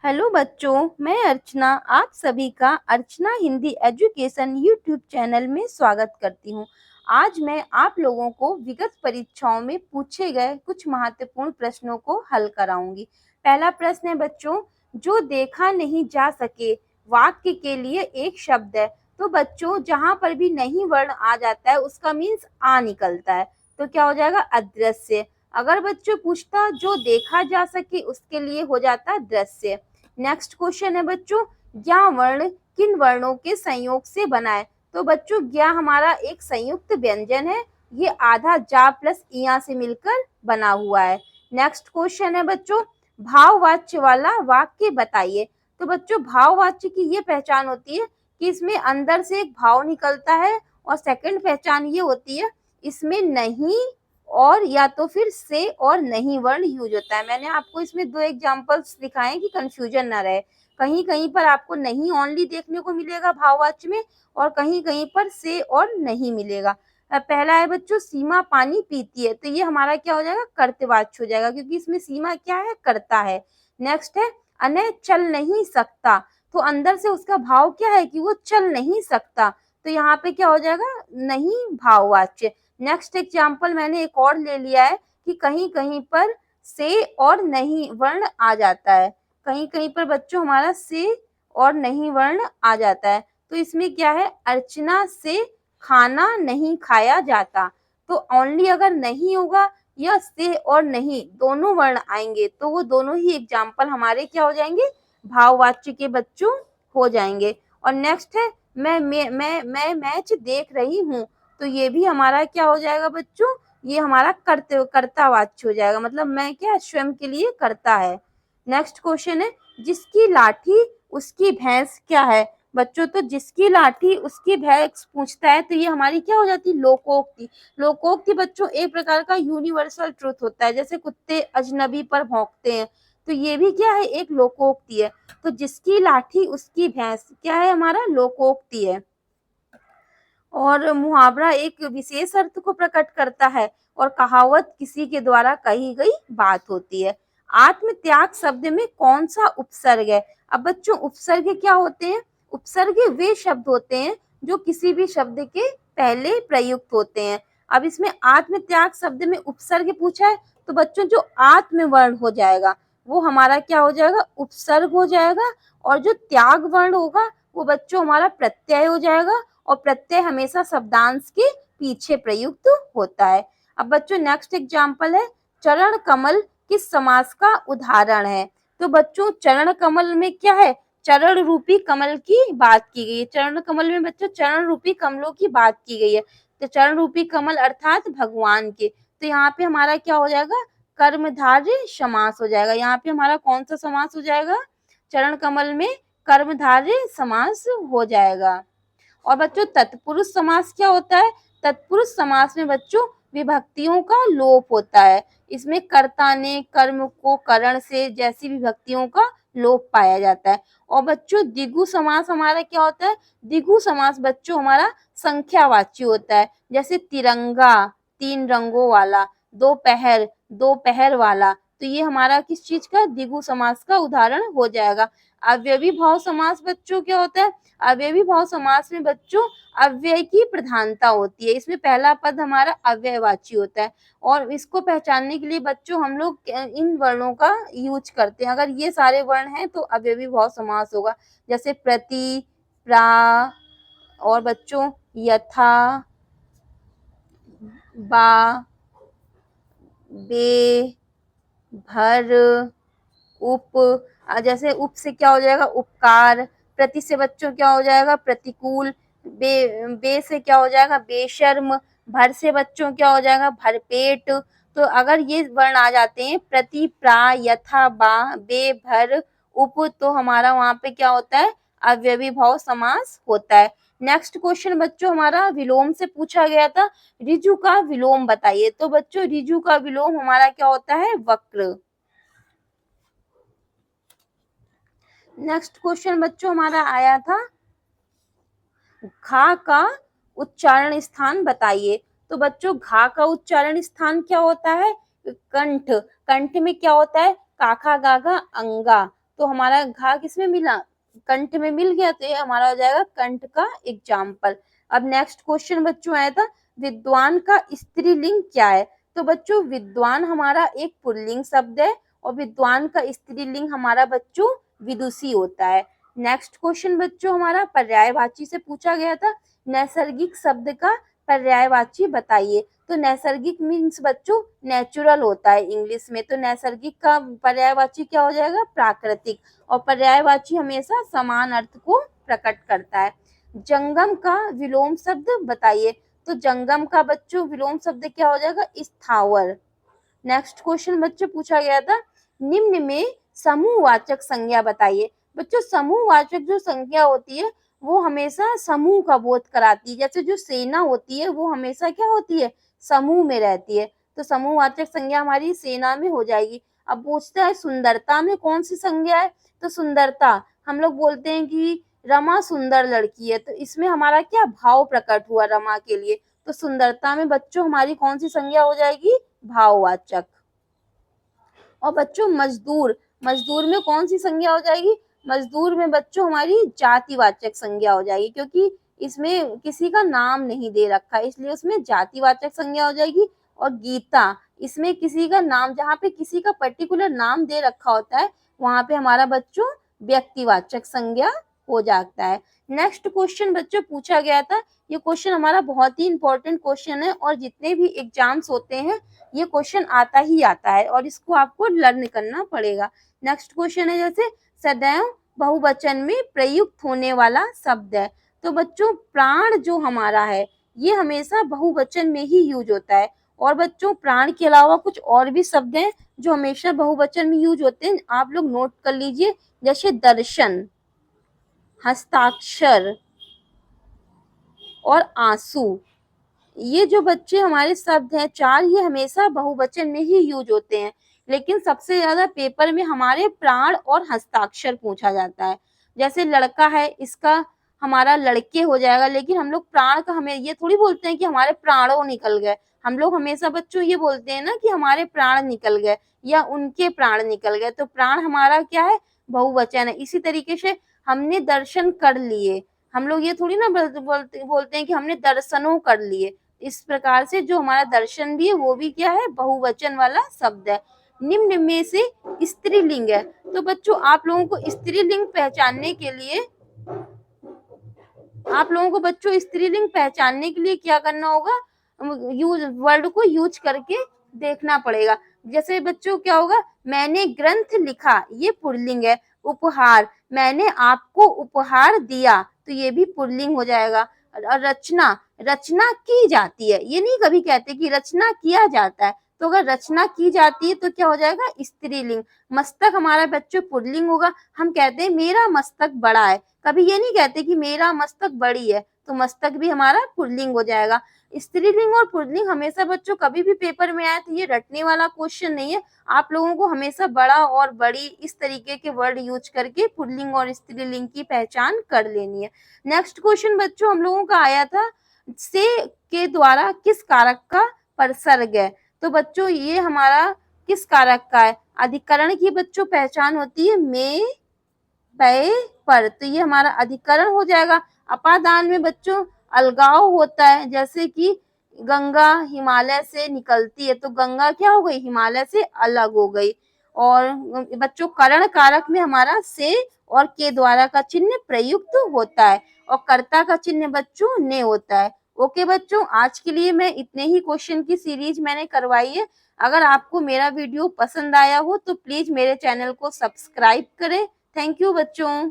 Hello बच्चों, मैं अर्चना आप सभी का अर्चना हिंदी एजुकेशन यूट्यूब चैनल में स्वागत करती हूँ। आज मैं आप लोगों को विगत परीक्षाओं में पूछे गए कुछ महत्वपूर्ण प्रश्नों को हल कराऊंगी। पहला प्रश्न है बच्चों, जो देखा नहीं जा सके वाक्य के लिए एक शब्द है। तो बच्चों जहाँ पर भी नहीं वर्ण आ जाता है उसका मीन्स आ निकलता है, तो क्या हो जाएगा अदृश्य। अगर बच्चों पूछता जो देखा जा सके उसके लिए हो जाता दृश्य। नेक्स्ट क्वेश्चन है बच्चों, ज्ञ वर्ण किन वर्णों के संयोग से बना है। तो बच्चों ज्ञ हमारा एक संयुक्त व्यंजन है, ये आधा जा प्लस इया से मिलकर बना हुआ है। नेक्स्ट क्वेश्चन है बच्चों, भाववाच्य वाला वाक्य बताइए। तो बच्चों भाववाच्य की ये पहचान होती है कि इसमें अंदर से एक भाव निकलता है, और सेकंड पहचान ये होती है इसमें नहीं और या तो फिर से और नहीं वर्ण यूज होता है। मैंने आपको इसमें दो एग्जांपल्स दिखाए कि कंफ्यूजन ना रहे। कहीं कहीं पर आपको नहीं ओनली देखने को मिलेगा भाववाच्य में, और कहीं कहीं पर से और नहीं मिलेगा। पहला है बच्चों, सीमा पानी पीती है। तो ये हमारा क्या हो जाएगा कर्तवाच्य हो जाएगा, क्योंकि इसमें सीमा क्या है करता है। नेक्स्ट है अनय चल नहीं सकता। तो अंदर से उसका भाव क्या है कि वो चल नहीं सकता, तो यहाँ पे क्या हो जाएगा नहीं भाववाच्य। नेक्स्ट एग्जाम्पल मैंने एक और ले लिया है कि कहीं कहीं पर से और नहीं वर्ण आ जाता है। कहीं कहीं पर बच्चों हमारा से और नहीं वर्ण आ जाता है, तो इसमें क्या है अर्चना से खाना नहीं खाया जाता। तो ओनली अगर नहीं होगा या से और नहीं दोनों वर्ण आएंगे तो वो दोनों ही एग्जाम्पल हमारे क्या हो जाएंगे भाववाच्य के बच्चों हो जाएंगे। और नेक्स्ट है मैं मैच देख रही हूँ। तो ये भी हमारा क्या हो जाएगा बच्चों, ये हमारा कर्तावाच्य हो जाएगा, मतलब मैं क्या स्वयं के लिए करता है। नेक्स्ट क्वेश्चन है, जिसकी लाठी उसकी भैंस क्या है। बच्चों तो जिसकी लाठी उसकी भैंस पूछता है, तो ये हमारी क्या हो जाती है लोकोक्ति। लोकोक्ति बच्चों एक प्रकार का यूनिवर्सल ट्रुथ होता है, जैसे कुत्ते अजनबी पर भौंकते हैं, तो ये भी क्या है एक लोकोक्ति है। तो जिसकी लाठी उसकी भैंस क्या है हमारा लोकोक्ति है। और मुहावरा एक विशेष अर्थ को प्रकट करता है, और कहावत किसी के द्वारा कही गई बात होती है। आत्म त्याग शब्द में कौन सा उपसर्ग है। अब बच्चों उपसर्ग क्या होते हैं, उपसर्ग वे शब्द होते हैं जो किसी भी शब्द के पहले प्रयुक्त होते हैं। अब इसमें आत्म त्याग शब्द में उपसर्ग पूछा है, तो बच्चों जो आत्म वर्ण हो जाएगा वो हमारा क्या हो जाएगा उपसर्ग हो जाएगा, और जो त्याग वर्ण होगा वो बच्चों हमारा प्रत्यय हो जाएगा, और प्रत्यय हमेशा शब्दांश के पीछे प्रयुक्त होता है। अब बच्चों नेक्स्ट एग्जाम्पल है, चरण कमल किस समास का उदाहरण है। तो बच्चों चरण कमल में क्या है चरण रूपी कमल की बात की गई है। चरण कमल में बच्चों चरण रूपी कमलों की बात की गई है, तो चरण रूपी कमल अर्थात भगवान के। तो यहाँ पे हमारा क्या हो जाएगा कर्मधारय समास हो जाएगा। यहाँ पे हमारा कौन सा समास हो जाएगा चरण कमल में कर्मधारय समास हो जाएगा। और बच्चों तत्पुरुष समास क्या होता है, तत्पुरुष समास में बच्चों विभक्तियों का लोप होता है। इसमें कर्ता ने कर्म को करण से जैसी विभक्तियों का लोप पाया जाता है। और बच्चों द्विगु समास हमारा क्या होता है, द्विगु समास बच्चों हमारा संख्यावाची होता है, जैसे तिरंगा तीन रंगों वाला, दोपहर दोपहर वाला। तो ये हमारा किस चीज का द्विगु समास का उदाहरण हो जाएगा। अव्ययी भाव समास बच्चों क्या होता है, अव्ययी भाव समास में बच्चों अव्यय की प्रधानता होती है। इसमें पहला पद हमारा अव्ययवाची होता है, और इसको पहचानने के लिए बच्चों हम लोग इन वर्णों का यूज करते हैं। अगर ये सारे वर्ण हैं तो अव्ययी भाव समास होगा, जैसे प्रति प्रा, और बच्चों यथा बा बे भर उप। जैसे उप से क्या हो जाएगा उपकार, प्रति से बच्चों क्या हो जाएगा प्रतिकूल, बे से क्या हो जाएगा बेशर्म, भर से बच्चों क्या हो जाएगा भरपेट। तो अगर ये वर्ण आ जाते हैं प्रति प्रा यथा बा बे भर उप, तो हमारा वहां पे क्या होता है अव्ययी भाव समास होता है। नेक्स्ट क्वेश्चन बच्चों हमारा विलोम से पूछा गया था, ऋजु का विलोम बताइए। तो बच्चों ऋजु का विलोम हमारा क्या होता है वक्र। नेक्स्ट क्वेश्चन बच्चों हमारा आया था घा का उच्चारण स्थान बताइए। तो बच्चों घा का उच्चारण स्थान क्या होता है कंठ। कंठ में क्या होता है काखा गागा अंगा, तो हमारा घा किसमें मिला, कंठ में मिल गया, तो ये हमारा हो जाएगा कंठ का एग्जाम्पल। अब नेक्स्ट क्वेश्चन बच्चों आया था, विद्वान का स्त्रीलिंग क्या है। तो बच्चों विद्वान हमारा एक पुल्लिंग शब्द है और विद्वान का स्त्रीलिंग हमारा बच्चों विदुषी होता है। नेक्स्ट क्वेश्चन बच्चों हमारा पर्यायवाची से पूछा गया था, नैसर्गिक शब्द का पर्यायवाची बताइए। तो नैसर्गिक मीन्स बच्चों नेचुरल होता है इंग्लिश में, तो नैसर्गिक का पर्यायवाची क्या हो जाएगा, प्राकृतिक, और पर्यायवाची हमेशा समान अर्थ को प्रकट करता है। जंगम का विलोम शब्द बताइए। तो जंगम का बच्चों विलोम शब्द क्या हो जाएगा, स्थावर। नेक्स्ट क्वेश्चन बच्चों पूछा गया था, निम्न में समूहवाचक संज्ञा बताइए। बच्चों समूहवाचक जो संज्ञा होती है वो हमेशा समूह का बोध कराती है। जैसे जो सेना होती है वो हमेशा क्या होती है, समूह में रहती है, तो समूहवाचक संज्ञा हमारी सेना में हो जाएगी। अब पूछता है सुंदरता में कौन सी संज्ञा है। तो सुंदरता हम लोग बोलते हैं कि रमा सुंदर लड़की है, तो इसमें हमारा क्या भाव प्रकट हुआ रमा के लिए, तो सुंदरता में बच्चों हमारी कौन सी संज्ञा हो जाएगी, भाववाचक। और बच्चों मजदूर, मजदूर में कौन सी संज्ञा हो जाएगी, मजदूर में बच्चों हमारी जातिवाचक संज्ञा हो जाएगी, क्योंकि इसमें किसी का नाम नहीं दे रखा है इसलिए उसमें जातिवाचक संज्ञा हो जाएगी। और गीता, इसमें किसी का नाम, जहाँ पे किसी का पर्टिकुलर नाम दे रखा होता है वहां पे हमारा बच्चों व्यक्तिवाचक संज्ञा हो जाता है। नेक्स्ट क्वेश्चन बच्चों पूछा गया था, ये क्वेश्चन हमारा बहुत ही इंपॉर्टेंट क्वेश्चन है और जितने भी एग्जाम्स होते हैं ये क्वेश्चन आता ही आता है और इसको आपको लर्न करना पड़ेगा। नेक्स्ट क्वेश्चन है जैसे सदैव बहुवचन में प्रयुक्त होने वाला शब्द है। तो बच्चों प्राण जो हमारा है ये हमेशा बहुवचन में ही यूज होता है। और बच्चों प्राण के अलावा कुछ और भी शब्द हैं जो हमेशा बहुवचन में यूज होते हैं, आप लोग नोट कर लीजिए। जैसे दर्शन, हस्ताक्षर और आंसू, ये जो बच्चे हमारे शब्द हैं चार, ये हमेशा बहुवचन में ही यूज होते हैं। लेकिन सबसे ज्यादा पेपर में हमारे प्राण और हस्ताक्षर पूछा जाता है। जैसे लड़का है, इसका हमारा लड़के हो जाएगा, लेकिन हम लोग प्राण का हमें ये थोड़ी बोलते हैं कि हमारे प्राणों निकल गए। हम लोग हमेशा बच्चों ये बोलते हैं ना कि हमारे प्राण निकल गए या उनके प्राण निकल गए, तो प्राण हमारा क्या है, बहुवचन है। इसी तरीके से हमने दर्शन कर लिए, हम लोग ये थोड़ी ना बोलते हैं कि हमने दर्शनों कर लिए। इस प्रकार से जो हमारा दर्शन भी है वो भी क्या है, बहुवचन वाला शब्द है। निम्न में से स्त्रीलिंग है। तो बच्चों आप लोगों को स्त्रीलिंग पहचानने के लिए, आप लोगों को बच्चों स्त्रीलिंग पहचानने के लिए क्या करना होगा, यूज वर्ड को यूज करके देखना पड़ेगा। जैसे बच्चों क्या होगा, मैंने ग्रंथ लिखा, ये पुल्लिंग है। उपहार, मैंने आपको उपहार दिया, तो ये भी पुल्लिंग हो जाएगा। और रचना, रचना की जाती है, ये नहीं कभी कहते कि रचना किया जाता है, तो अगर रचना की जाती है तो क्या हो जाएगा, स्त्रीलिंग। मस्तक हमारा बच्चों पुल्लिंग होगा, हम कहते हैं मेरा मस्तक बड़ा है, कभी ये नहीं कहते कि मेरा मस्तक बड़ी है, तो मस्तक भी हमारा पुल्लिंग हो जाएगा। स्त्रीलिंग और पुल्लिंग हमेशा बच्चों कभी भी पेपर में आए तो ये रटने वाला क्वेश्चन नहीं है। आप लोगों को हमेशा बड़ा और बड़ी इस तरीके के वर्ड यूज करके पुल्लिंग और स्त्रीलिंग की पहचान कर लेनी है। नेक्स्ट क्वेश्चन बच्चों हम लोगों का आया था, से के द्वारा किस कारक का प्रसर्ग है। तो बच्चों ये हमारा किस कारक का है, अधिकरण की बच्चों पहचान होती है में, पे, पर, तो ये हमारा अधिकरण हो जाएगा। अपादान में बच्चों अलगाव होता है, जैसे कि गंगा हिमालय से निकलती है, तो गंगा क्या हो गई, हिमालय से अलग हो गई। और बच्चों करण कारक में हमारा से और के द्वारा का चिन्ह प्रयुक्त होता है और कर्ता का चिन्ह बच्चों ने होता है। ओके बच्चों, आज के लिए मैं इतने ही क्वेश्चन की सीरीज मैंने करवाई है। अगर आपको मेरा वीडियो पसंद आया हो तो प्लीज मेरे चैनल को सब्सक्राइब करें। थैंक यू बच्चों।